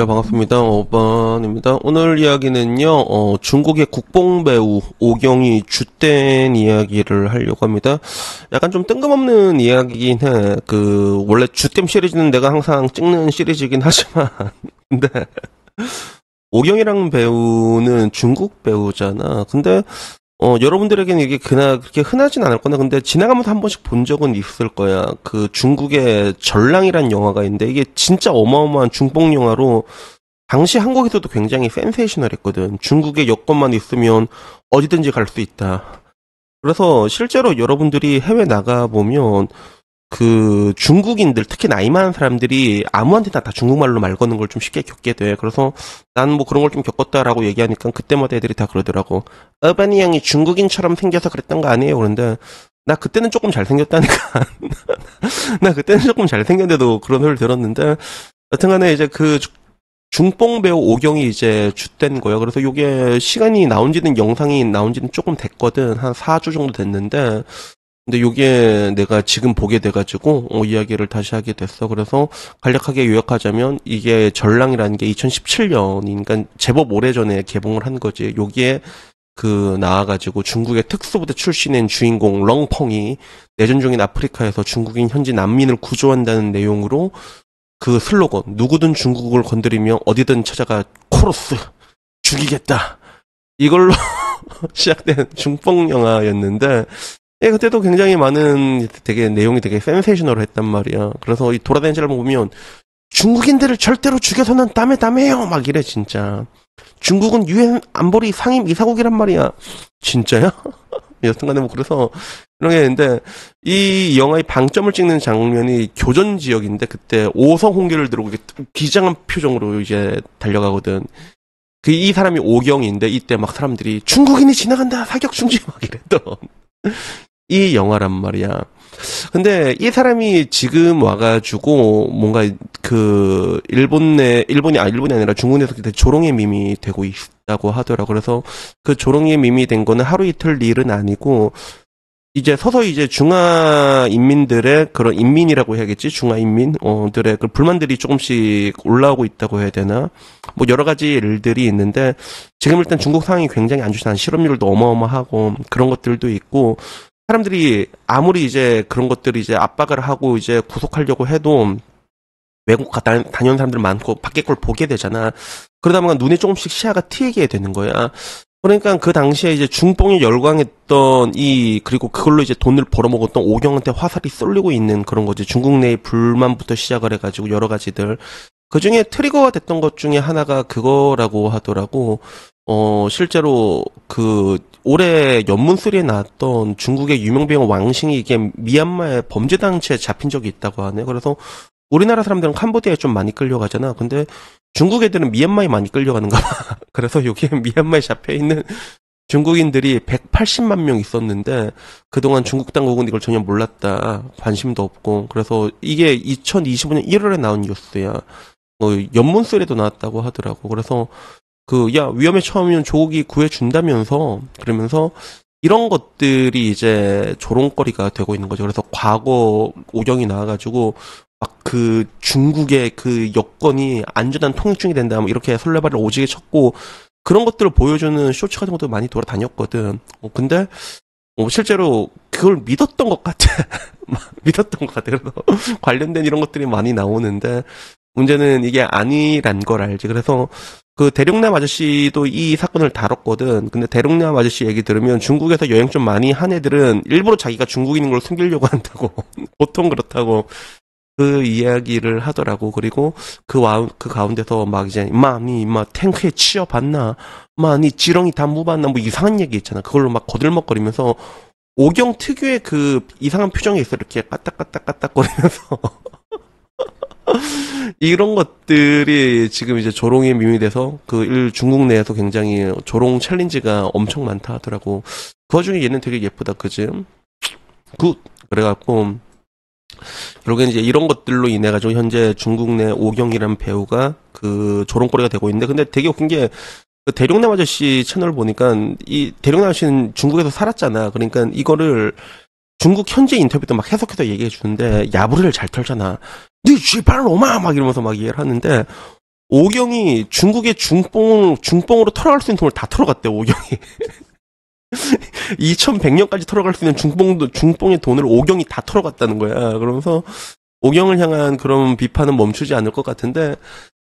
예, 반갑습니다. 오반입니다. 오늘 이야기는요, 중국의 국뽕배우 오경이 죗된 이야기를 하려고 합니다. 약간 좀 뜬금없는 이야기긴 해. 원래 죗댐 시리즈는 내가 항상 찍는 시리즈이긴 하지만, 근데, 오경이라는 배우는 중국 배우잖아. 근데, 여러분들에게는 이게 그렇게 흔하진 않을 거나, 근데 지나가면서 한 번씩 본 적은 있을 거야. 중국의 전랑이란 영화가 있는데, 이게 진짜 어마어마한 중뽕 영화로, 당시 한국에서도 굉장히 센세이셔널 했거든. 중국의 여권만 있으면 어디든지 갈 수 있다. 그래서 실제로 여러분들이 해외 나가보면, 중국인들, 특히 나이 많은 사람들이 아무한테나 다 중국말로 말 거는 걸 좀 쉽게 겪게 돼. 그래서 난 뭐 그런 걸 좀 겪었다라고 얘기하니까 그때마다 애들이 다 그러더라고. 어바니 형이 중국인처럼 생겨서 그랬던 거 아니에요? 그런데 나 그때는 조금 잘생겼다니까. 나 그때는 조금 잘생겼는데도 그런 소리를 들었는데 여튼간에 이제 중뽕 배우 오경이 이제 죗된 거예요. 그래서 요게 시간이 영상이 나온 지는 조금 됐거든. 한 4주 정도 됐는데 근데 요게 내가 지금 보게 돼가지고 이야기를 다시 하게 됐어. 그래서 간략하게 요약하자면 이게 전랑이라는 게 2017년이니까 제법 오래전에 개봉을 한 거지. 요기에 나와가지고 중국의 특수부대 출신인 주인공 렁펑이 내전 중인 아프리카에서 중국인 현지 난민을 구조한다는 내용으로 슬로건 누구든 중국을 건드리며 어디든 찾아가 코러스 죽이겠다 이걸로 시작된 중뽕 영화였는데 그때도 굉장히 내용이 되게 센세이셔널 했단 말이야. 그래서 이 돌아다니는 사람 보면 중국인들을 절대로 죽여서는 다메요 막 이래 진짜. 중국은 유엔 안보리 상임 이사국이란 말이야. 진짜야? 여튼간에 그래서 이런 게 있는데 이 영화의 방점을 찍는 장면이 교전 지역인데 그때 오성 홍기를 들고 비장한 표정으로 이제 달려가거든. 이 사람이 오경인데 이때 막 사람들이 중국인이 지나간다 사격 중지 막 이랬던 이 영화란 말이야. 근데 이 사람이 지금 와가지고 뭔가 일본이 아니라 중국 내에서 조롱의 밈이 되고 있다고 하더라. 그래서 조롱의 밈이 된 거는 하루 이틀 일은 아니고 이제 서서히 이제 중화 인민들의 그런 인민이라고 해야겠지? 중화 인민들의 불만들이 조금씩 올라오고 있다고 해야 되나? 뭐 여러 가지 일들이 있는데 지금 일단 중국 상황이 굉장히 안 좋잖아. 실업률도 어마어마하고 그런 것들도 있고 사람들이 아무리 이제 그런 것들을 이제 압박을 하고 이제 구속하려고 해도 외국 다녀온 사람들 많고 밖에 걸 보게 되잖아. 그러다 보니까 눈에 조금씩 시야가 트이게 되는 거야. 그러니까 그 당시에 이제 중뽕이 열광했던 그리고 그걸로 이제 돈을 벌어먹었던 오경한테 화살이 쏠리고 있는 그런 거지. 중국 내의 불만부터 시작을 해가지고 여러 가지들. 그 중에 트리거가 됐던 것 중에 하나가 그거라고 하더라고. 실제로 올해 연문3에 나왔던 중국의 유명 배우 왕싱이 이게 미얀마의 범죄 당시에 잡힌 적이 있다고 하네. 그래서 우리나라 사람들은 캄보디아에 좀 많이 끌려가잖아. 근데 중국 애들은 미얀마에 많이 끌려가는가 봐. 그래서 여기에 미얀마에 잡혀있는 중국인들이 180만 명 있었는데 그동안 중국 당국은 이걸 전혀 몰랐다. 관심도 없고. 그래서 이게 2025년 1월에 나온 뉴스야. 연문3에도 나왔다고 하더라고. 그래서 위험에 처하면 조국이 구해준다면서 그러면서 이런 것들이 이제 조롱거리가 되고 있는 거죠. 그래서 과거 오경이 나와가지고 중국의 여건이 안전한 통일중이 된다 이렇게 설레발을 오지게 쳤고 그런 것들을 보여주는 쇼츠 같은 것도 많이 돌아다녔거든. 근데 실제로 그걸 믿었던 것 같아. 믿었던 것 같아. 그래서 관련된 이런 것들이 많이 나오는데 문제는 이게 아니란 걸 알지. 그래서 대륙남 아저씨도 이 사건을 다뤘거든. 근데 대륙남 아저씨 얘기 들으면 중국에서 여행 좀 많이 한 애들은 일부러 자기가 중국인인 걸 숨기려고 한다고. 보통 그렇다고 이야기를 하더라고. 그리고 그 가운데서 막 이제 니 탱크에 치여봤나? 니 지렁이 다 무봤나? 뭐 이상한 얘기 있잖아. 그걸로 막 거들먹거리면서 오경 특유의 이상한 표정이 있어. 이렇게 까딱까딱까딱거리면서 이런 것들이 지금 이제 조롱의 밈이 돼서 중국 내에서 굉장히 조롱 챌린지가 엄청 많다 하더라고. 그 와중에 얘는 되게 예쁘다, 그지? 그래갖고 결국엔 이제 이런 것들로 인해 가지고 현재 중국 내 오경이라는 배우가 조롱거리가 되고 있는데 근데 되게 웃긴 게 그 대룡남 아저씨 채널 보니까 이 대룡남 아저씨는 중국에서 살았잖아. 그러니까 이거를 중국 현지 인터뷰도 막 해석해서 얘기해 주는데 야부리를 잘 털잖아. 니 쥐발 놈아 막 이러면서 막 얘기를 하는데 오경이 중국의 중뽕으로 털어갈 수 있는 돈을 다 털어갔대. 오경이 2100년까지 털어갈 수 있는 중뽕의 돈을 오경이 다 털어갔다는 거야. 그러면서 오경을 향한 그런 비판은 멈추지 않을 것 같은데,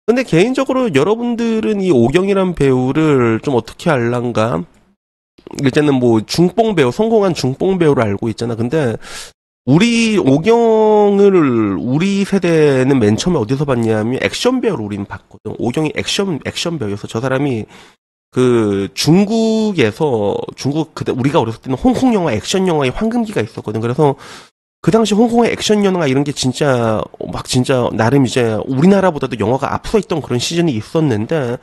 근데 개인적으로 여러분들은 이 오경이란 배우를 좀 어떻게 알란가? 일단은 뭐 중뽕 배우, 성공한 중뽕 배우를 알고 있잖아. 근데 우리 오경을 우리 세대는 맨 처음에 어디서 봤냐면 액션 배우로 우리는 봤거든. 오경이 액션 배우여서 저 사람이 그 중국에서 그때 우리가 어렸을 때는 홍콩 영화 액션 영화의 황금기가 있었거든. 그래서 그 당시 홍콩의 액션 영화 이런 게 진짜 막 진짜 나름 이제 우리나라보다도 영화가 앞서 있던 그런 시즌이 있었는데,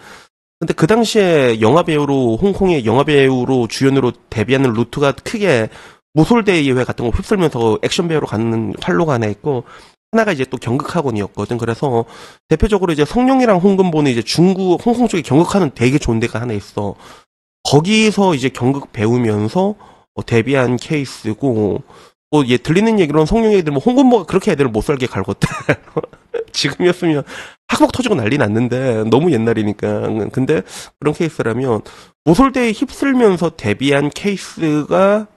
근데 그 당시에 홍콩의 영화 배우로 주연으로 데뷔하는 루트가 크게 모솔대회 같은 거 휩쓸면서 액션 배우로 가는 활로가 하나 있고, 하나가 이제 또 경극학원이었거든. 그래서 대표적으로 이제 성룡이랑 홍금보는 이제 홍콩 쪽에 경극하는 되게 좋은 데가 하나 있어. 거기서 이제 경극 배우면서 데뷔한 케이스고, 뭐, 들리는 얘기로는 성룡 애들, 뭐, 홍금보가 그렇게 애들을 못 살게 갈궜대. 지금이었으면 학폭 터지고 난리 났는데, 너무 옛날이니까. 근데 그런 케이스라면, 모솔대에 휩쓸면서 데뷔한 케이스가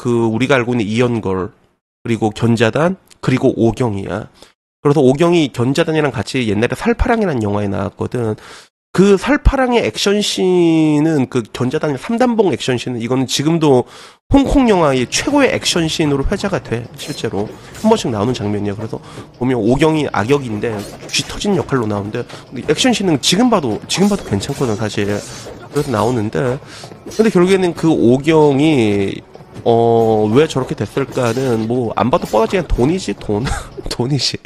우리가 알고 있는 이연걸, 그리고 견자단, 그리고 오경이야. 그래서 오경이 견자단이랑 같이 옛날에 살파랑이라는 영화에 나왔거든. 그 살파랑의 액션씬은 그 견자단의 3단봉 액션씬은 이거는 지금도 홍콩 영화의 최고의 액션씬으로 회자가 돼. 실제로 한 번씩 나오는 장면이야. 그래서 보면 오경이 악역인데 쥐 터진 역할로 나오는데 액션씬은 지금 봐도 괜찮거든 사실. 그래서 나오는데, 근데 결국에는 그 오경이 왜 저렇게 됐을까는 뭐 안 봐도 뻔하지. 그냥 돈이지. 돈이지.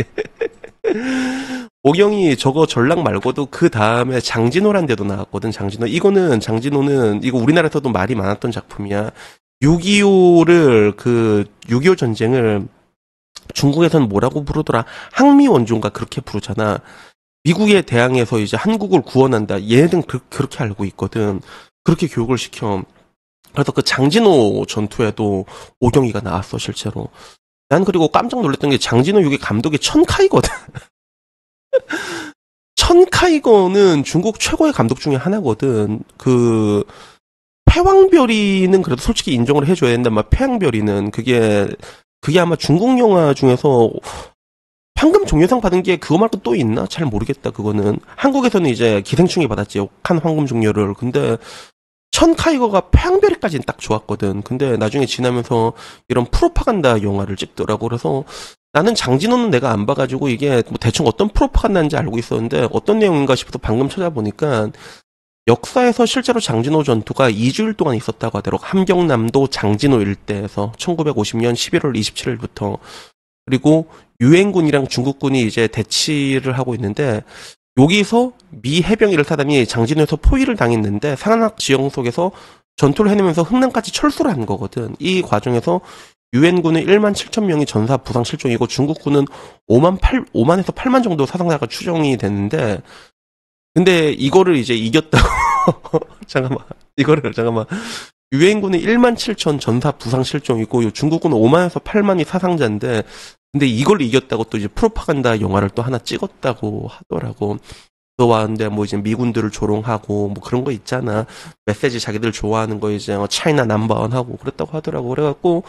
오경이 저거 전락 말고도 그 다음에 장진호란 데도 나왔거든. 장진호는 이거 우리나라에서도 말이 많았던 작품이야. 6.25 전쟁을 중국에서는 뭐라고 부르더라? 항미원조인가 그렇게 부르잖아. 미국에 대항해서 이제 한국을 구원한다. 얘네들은 그렇게 알고 있거든. 그렇게 교육을 시켜. 그래서 그 장진호 전투에도 오경이가 나왔어, 실제로. 난 그리고 깜짝 놀랐던 게 장진호 6의 감독이 천카이거든. 천카이거는 중국 최고의 감독 중에 하나거든. 패왕별이는 그래도 솔직히 인정을 해줘야 된단 말이야. 패왕별이는 그게 아마 중국 영화 중에서 황금 종려상 받은 게 그거 말고 또 있나? 잘 모르겠다. 그거는 한국에서는 이제 기생충이 받았지. 칸 황금 종려를. 근데 천카이거가 패왕별이까지는 딱 좋았거든. 근데 나중에 지나면서 이런 프로파간다 영화를 찍더라고. 그래서 나는 장진호는 내가 안 봐가지고 이게 뭐 대충 어떤 프로파간다인지 알고 있었는데 어떤 내용인가 싶어서 방금 찾아보니까 역사에서 실제로 장진호 전투가 2주일 동안 있었다고 하더라고. 함경남도 장진호 일대에서 1950년 11월 27일부터. 그리고 유엔군이랑 중국군이 이제 대치를 하고 있는데 여기서 미 해병 1사단이 장진호에서 포위를 당했는데 상한악 지형 속에서 전투를 해내면서 흥남까지 철수를 한 거거든. 이 과정에서 유엔군은 1만 7천 명이 전사 부상 실종이고 중국군은 5만에서 8만 정도 사상자가 추정이 됐는데, 근데 이거를 이제 이겼다고. 잠깐만. 유엔군은 1만 7천 전사 부상 실종이고 중국군은 5만에서 8만이 사상자인데, 근데 이걸 이겼다고 또 이제 프로파간다 영화를 또 하나 찍었다고 하더라고. 그거와는데 뭐 이제 미군들을 조롱하고 뭐 그런 거 있잖아. 메시지 자기들 좋아하는 거 이제 차이나 넘버원 하고 그랬다고 하더라고. 그래갖고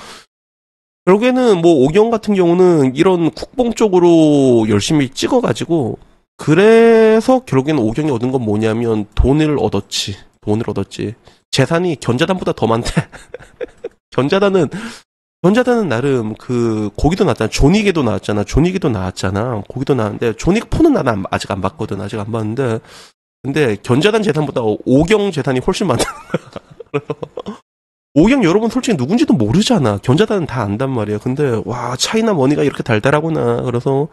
결국에는 뭐 오경 같은 경우는 이런 국뽕 쪽으로 열심히 찍어가지고, 그래서 결국에는 오경이 얻은 건 뭐냐면 돈을 얻었지. 재산이 견자단보다 더 많대. 견자단은 나름 거기도 나왔잖아. 존윅에도 나왔잖아. 거기도 나왔는데 존윅 4는 나는 아직 안 봤거든. 아직 안 봤는데, 근데 견자단 재산보다 오경 재산이 훨씬 많다는 거야. 오경 여러분 솔직히 누군지도 모르잖아. 견자단은 다 안단 말이야. 근데 와, 차이나 머니가 이렇게 달달하구나. 그래서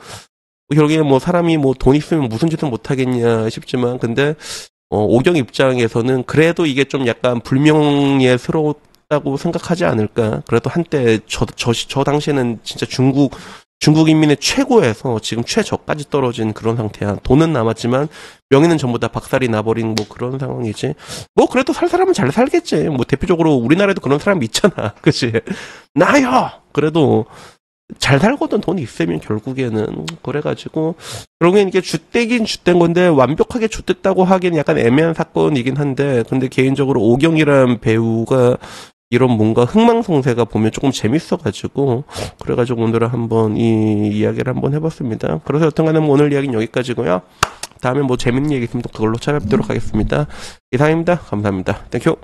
결국에 뭐 사람이 뭐 돈 있으면 무슨 짓을 못 하겠냐 싶지만, 근데 오경 입장에서는 그래도 이게 좀 약간 불명예스러웠다고 생각하지 않을까. 그래도 한때 저 당시에는 진짜 중국 중국 인민의 최고에서 지금 최저까지 떨어진 그런 상태야. 돈은 남았지만 명예는 전부 다 박살이 나버린 뭐 그런 상황이지. 뭐 그래도 살 사람은 잘 살겠지. 뭐 대표적으로 우리나라에도 그런 사람이 있잖아. 그치? 나요! 그래도 잘 살거든. 돈이 있으면 결국에는. 그래가지고 결국엔 이게 줏대긴 줏댄 건데 완벽하게 줏댔다고 하기엔 약간 애매한 사건이긴 한데, 근데 개인적으로 오경이란 배우가 이런 뭔가 흥망성쇠가 보면 조금 재밌어가지고, 그래가지고 오늘은 한번 이 이야기를 한번 해봤습니다. 그래서 여튼간에 뭐 오늘 이야기는 여기까지고요. 다음에 뭐 재밌는 얘기 있으면 또 그걸로 찾아뵙도록 하겠습니다. 이상입니다. 감사합니다. 땡큐.